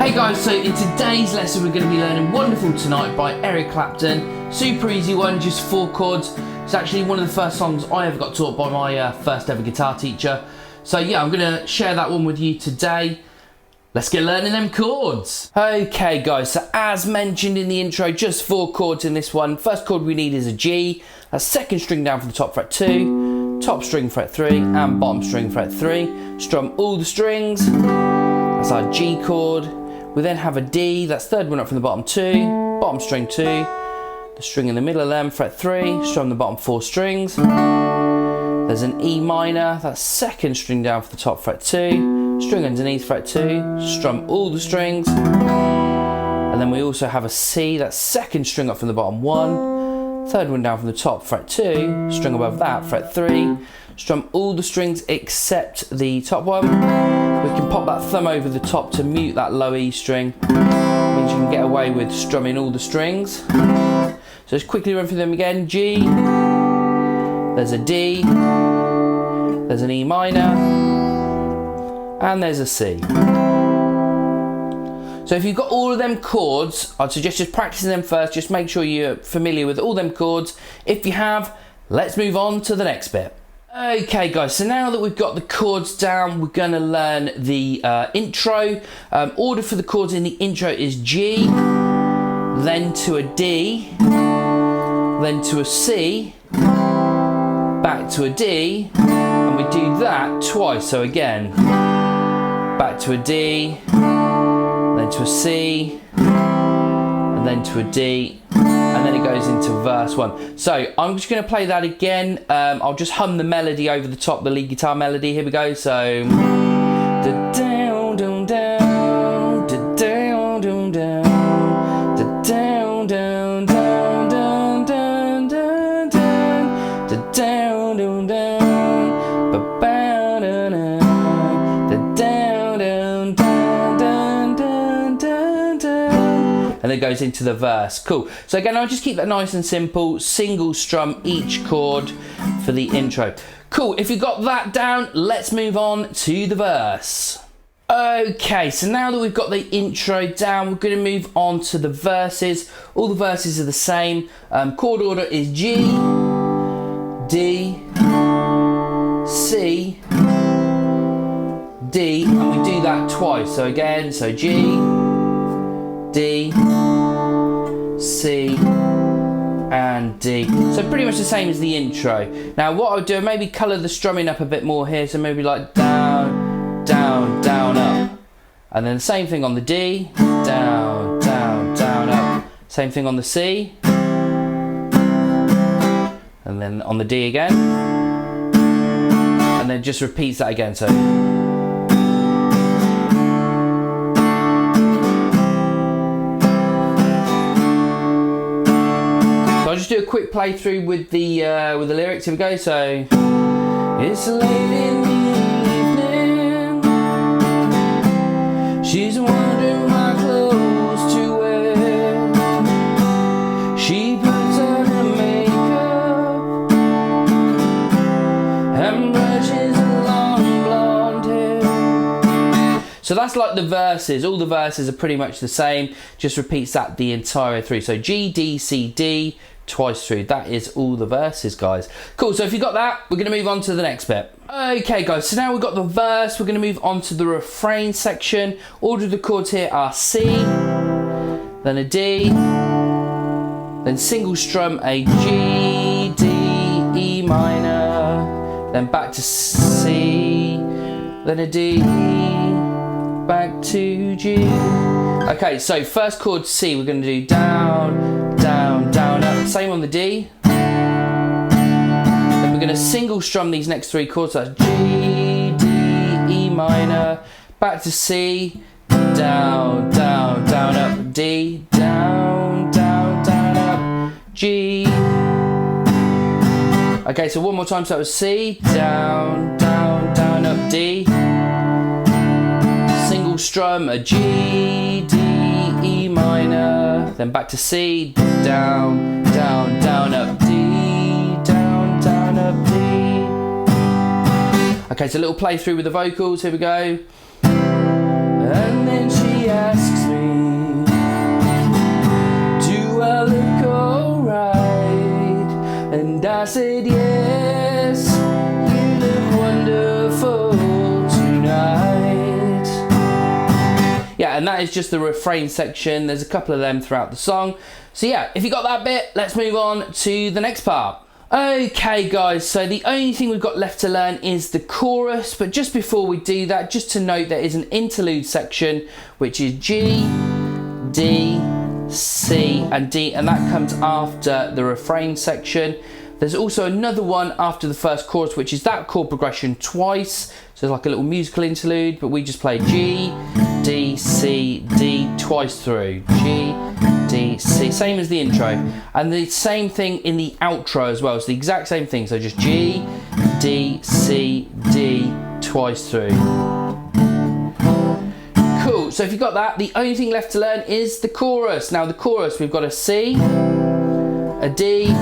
Hey guys, so in today's lesson we're going to be learning Wonderful Tonight by Eric Clapton. Super easy one, just 4 chords. It's actually one of the first songs I ever got taught by my first ever guitar teacher. So yeah, I'm going to share that one with you today. Let's get learning them chords. Okay guys, so as mentioned in the intro, just 4 chords in this one. First chord we need is a G. That's second string down from the top fret 2, top string fret 3 and bottom string fret 3. Strum all the strings. That's our G chord. We then have a D, that's third one up from the bottom 2, bottom string 2, the string in the middle of them, fret 3, strum the bottom 4 strings. There's an E minor, that's second string down for the top fret 2, string underneath fret 2, strum all the strings. And then we also have a C, that's second string up from the bottom 1, third one down from the top fret 2, string above that fret 3, strum all the strings except the top one. We can pop that thumb over the top to mute that low E string. It means you can get away with strumming all the strings. So let's quickly run through them again. G, there's a D, there's an E minor, and there's a C. So if you've got all of them chords, I'd suggest just practicing them first. Just make sure you're familiar with all them chords. If you have, let's move on to the next bit. Okay guys, so now that we've got the chords down, we're going to learn the intro. Order for the chords in the intro is G, then to a D, then to a C, back to a D, and we do that twice. So again, back to a D, then to a C, and then to a D, and then it goes into verse 1. So I'm just going to play that again. I'll just hum the melody over the top, the lead guitar melody. Here we go. So da down down down, da down down down, da down down down down down down down, da down down down, ba ba da da, da down down down down down down, and then it goes into the verse. Cool. So again, I'll just keep that nice and simple, single strum each chord for the intro. Cool, if you've got that down, let's move on to the verse. Okay, so now that we've got the intro down, we're going to move on to the verses. All the verses are the same. Chord order is G, D, C, D, and we do that twice. So again, so G, D, C, and D. So pretty much the same as the intro. Now what I'll do, maybe colour the strumming up a bit more here, so maybe like down, down, down, up. And then the same thing on the D, down, down, down, up. Same thing on the C. And then on the D again. And then just repeats that again, so. I'll just do a quick playthrough with the lyrics. Here we go. So it's late in the evening. She's wondering what clothes to wear. She puts on her makeup and brushes her long blonde hair. So that's like the verses. All the verses are pretty much the same. Just repeats that the entire way through. So G, D, C, D. Twice through. That is all the verses, guys. Cool, so if you got that, we're going to move on to the next bit. Okay guys, so now we've got the verse, we're going to move on to the refrain section. Order of the chords here are C, then a D, then single strum a G, D, E minor, then back to C, then a D, back to G. Okay, so first chord C, we're going to do down, down, down, up. Same on the D. Then we're going to single strum these next 3 chords. So that's G, D, E minor, back to C, down, down, down, up, D, down, down, down, up, G. Okay, so one more time. So that was C, down, down, down, up, D. Single strum a G, D, E minor, then back to C, down, down, down, up, D, down, down, up, D. Okay, so a little playthrough with the vocals, here we go. And then she asks I said yes. You look wonderful tonight. Yeah, and that is just the refrain section. There's a couple of them throughout the song. So yeah, if you got that bit, let's move on to the next part. Okay guys, so the only thing we've got left to learn is the chorus, but just before we do that, just to note there is an interlude section which is G, D, C and D, and that comes after the refrain section. There's also another one after the first chorus, which is that chord progression twice, so it's like a little musical interlude, but we just play G, D, C, D twice through. G, D, C, same as the intro, and the same thing in the outro as well, so the exact same thing, so just G, D, C, D twice through. Cool, so if you've got that, the only thing left to learn is the chorus. Now the chorus, we've got a C, a D,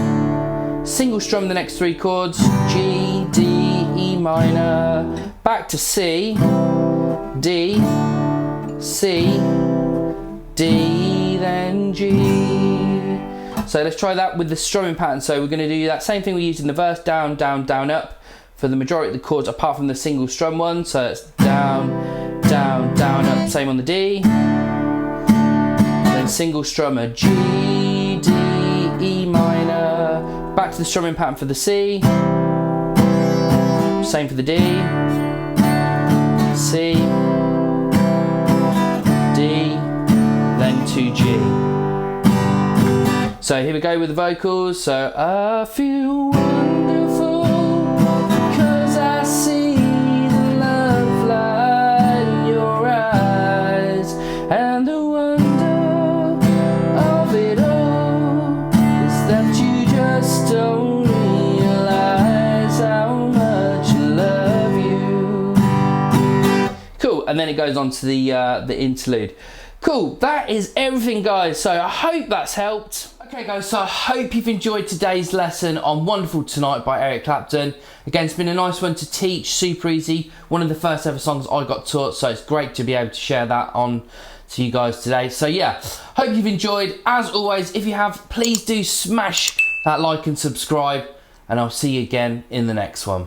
single strum the next three chords, G, D, E minor, back to C, D, C, D, then G. So let's try that with the strumming pattern. So we're going to do that same thing we used in the verse, down, down, down, up, for the majority of the chords apart from the single strum one. So it's down, down, down, up, same on the D, then single strum a G, D, E minor, back to the strumming pattern for the C, same for the D, C, D, then to G. So here we go with the vocals. So I feel wonderful because I see the love light in your eyes, and the wonder of it all is that you just don't realize how much I love you. Cool, and then it goes on to the interlude. Cool, that is everything guys, so I hope that's helped. Okay guys, so I hope you've enjoyed today's lesson on Wonderful Tonight by Eric Clapton. Again, it's been a nice one to teach, super easy. One of the first ever songs I got taught, so it's great to be able to share that on to you guys today. So yeah, hope you've enjoyed. As always, if you have, please do smash that like and subscribe, and I'll see you again in the next one.